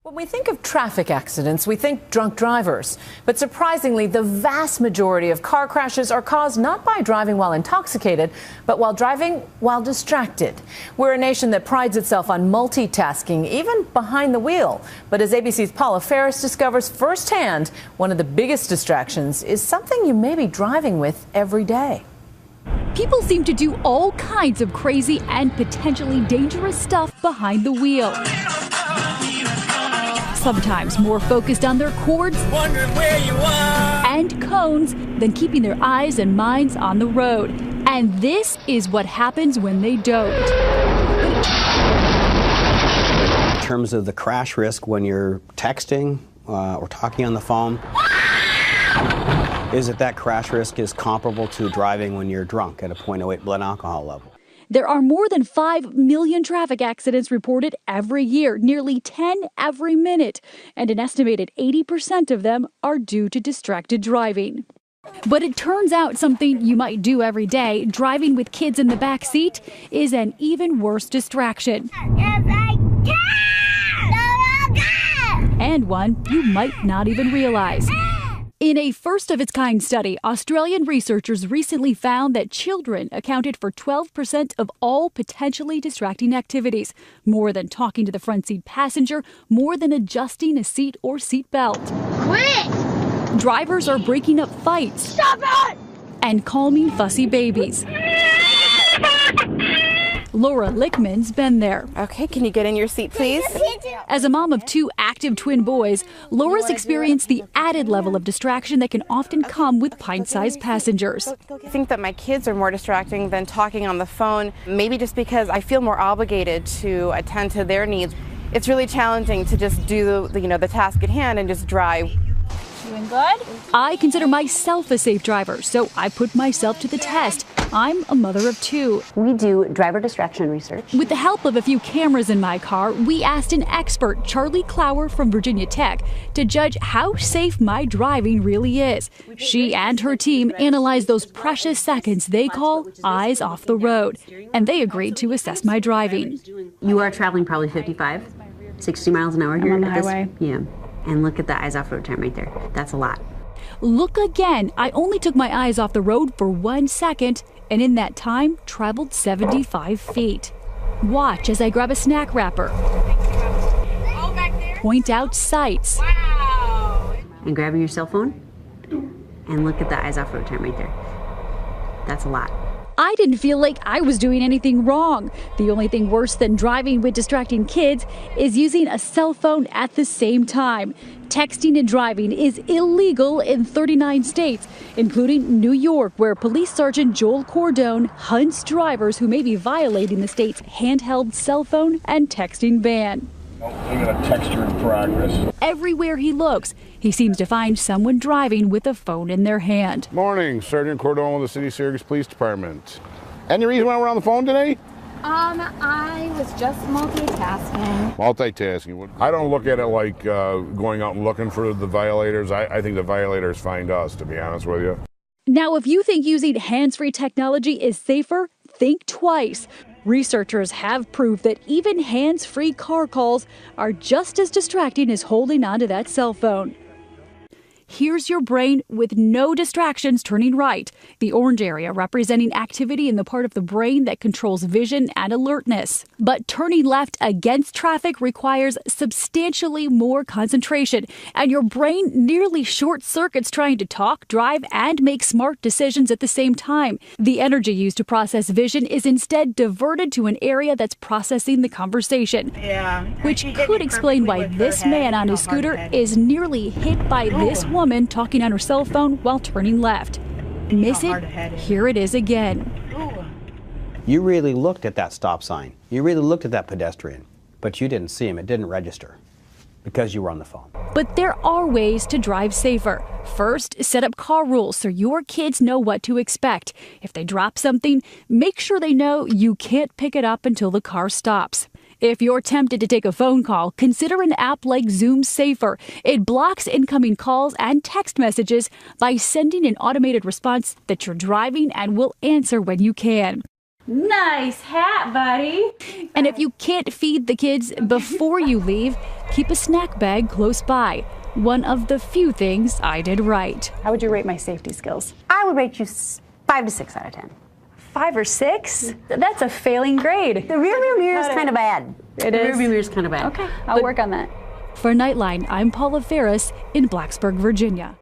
When we think of traffic accidents, we think drunk drivers. But surprisingly, the vast majority of car crashes are caused not by driving while intoxicated, but while driving while distracted. We're a nation that prides itself on multitasking, even behind the wheel. But as ABC's Paula Ferris discovers firsthand, one of the biggest distractions is something you may be driving with every day. People seem to do all kinds of crazy and potentially dangerous stuff behind the wheel. Sometimes more focused on their chords and cones than keeping their eyes and minds on the road. And this is what happens when they don't. In terms of the crash risk when you're texting or talking on the phone, is that crash risk is comparable to driving when you're drunk at a 0.08 blood alcohol level. There are more than 5 million traffic accidents reported every year, nearly 10 every minute, and an estimated 80% of them are due to distracted driving. But it turns out something you might do every day, driving with kids in the back seat, is an even worse distraction. Yes, I can! And one you might not even realize. In a first-of-its-kind study, Australian researchers recently found that children accounted for 12% of all potentially distracting activities, more than talking to the front seat passenger, more than adjusting a seat or seat belt. Quit! Drivers are breaking up fights. Stop it! And calming fussy babies. Laura Lickman's been there. Okay, can you get in your seat, please? As a mom of 2 active twin boys, Laura's experienced the added level of distraction that can often come with pint-sized passengers. I think that my kids are more distracting than talking on the phone, maybe just because I feel more obligated to attend to their needs. It's really challenging to just do the task at hand and just drive. Doing good? I consider myself a safe driver, so I put myself to the test. I'm a mother of 2. We do driver distraction research. With the help of a few cameras in my car, we asked an expert, Charlie Clower from Virginia Tech, to judge how safe my driving really is. She and her team analyzed those precious seconds they call eyes off the road, and they agreed to assess my driving. You are traveling probably 55, 60 miles an hour here on the at highway. Yeah. And look at the eyes off road time right there. That's a lot. Look again. I only took my eyes off the road for 1 second, and in that time, traveled 75 feet. Watch as I grab a snack wrapper. Point out sights. And grabbing your cell phone, and look at the eyes off road time right there. That's a lot. I didn't feel like I was doing anything wrong. The only thing worse than driving with distracting kids is using a cell phone at the same time. Texting and driving is illegal in 39 states, including New York, where Police Sergeant Joel Cordone hunts drivers who may be violating the state's handheld cell phone and texting ban. Look at a texture in progress. Everywhere he looks, he seems to find someone driving with a phone in their hand. Morning, Sergeant Cordone with the City of Syracuse Police Department. Any reason why we're on the phone today? I was just multitasking. Multitasking. I don't look at it like going out and looking for the violators. I think the violators find us, to be honest with you. Now, if you think using hands-free technology is safer, think twice. Researchers have proof that even hands-free car calls are just as distracting as holding onto that cell phone. Here's your brain with no distractions turning right, the orange area representing activity in the part of the brain that controls vision and alertness. But turning left against traffic requires substantially more concentration, and your brain nearly short circuits trying to talk, drive, and make smart decisions at the same time. The energy used to process vision is instead diverted to an area that's processing the conversation. Which could explain why this man on his scooter is nearly hit by this woman talking on her cell phone while turning left. Miss it? Here it is again. You really looked at that stop sign. You really looked at that pedestrian, but you didn't see him. It didn't register because you were on the phone. But there are ways to drive safer. First, set up car rules so your kids know what to expect. If they drop something, make sure they know you can't pick it up until the car stops. If you're tempted to take a phone call, consider an app like Zoom Safer. It blocks incoming calls and text messages by sending an automated response that you're driving and will answer when you can. Nice hat, buddy. And if you can't feed the kids before you leave, keep a snack bag close by. One of the few things I did right. How would you rate my safety skills? I would rate you 5 to 6 out of 10. 5 or 6? That's a failing grade. The rearview mirror is kind of bad. It The is? rearview mirror is kind of bad. Okay, I'll work on that. For Nightline, I'm Paula Ferris in Blacksburg, Virginia.